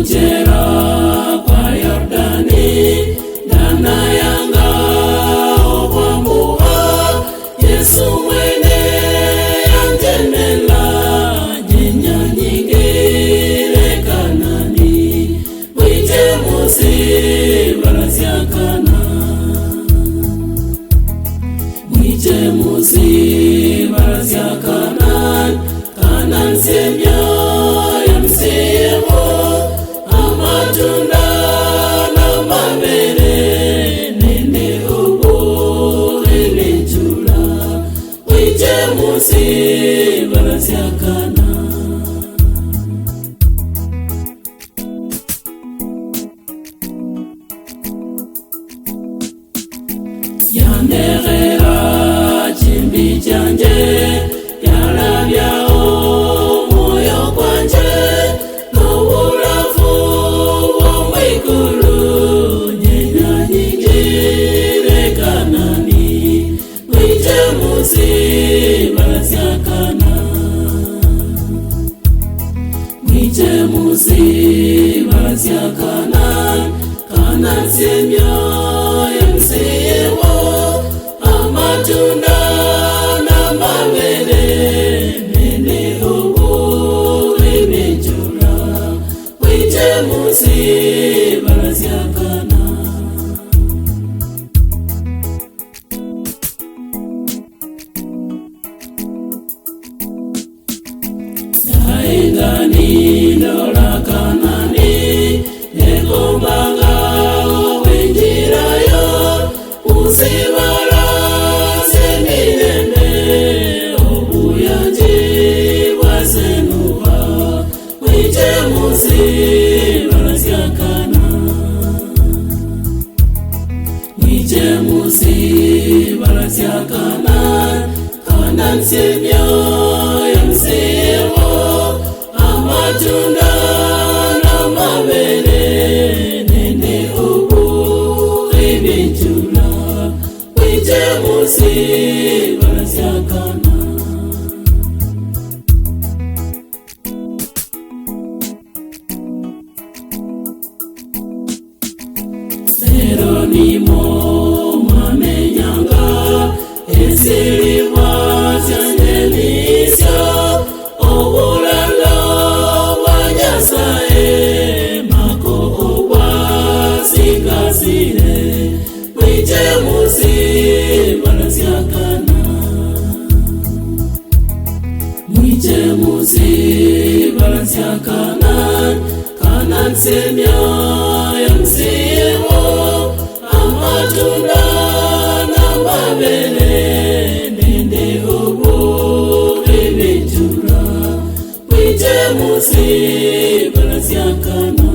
Ujera kwa Yordani, dana yanga okwambuwa, Yesu mwene yanjenela, jinya nyingire Kanani, mwite musi barasyakana, mwite musi barasyakana, Kanan semya yamsiyemo, amatunda na mabere, nene ubu elenjula, mwite musi barasyakana. Yanderera chimbi chanje, yalabyao moyo kwanje, n'obulafu bw'omwigulu, jinya nyingire Kanani, mwite musi barasyakana, mwite musi barasyakana, Kanan semya yamsiyemo, amatunda na mabere, nene ubu elenjula, mwite musi barasyakana. Naingani ndola Kanani, nekumbaga owenjirayo, usibala semirembe, obuyanji bwasenuha, mwite musi barasyakana, mwite musi barasyakana, Kanan semya yamsiyemo, amatunda na mabere, nene ubu elenjula, mwite musi barasyakana. Seronimo mwamenyanga, esiriwa syandelisya, obulalo bwa Nyasaye, mako obwa sigasire, mwite musi barasyakana, mwite musi barasyakana, Kanan semya yamsiyemo, amatunda na mabere, nene ubu elenjula, mwite musi barasyakana.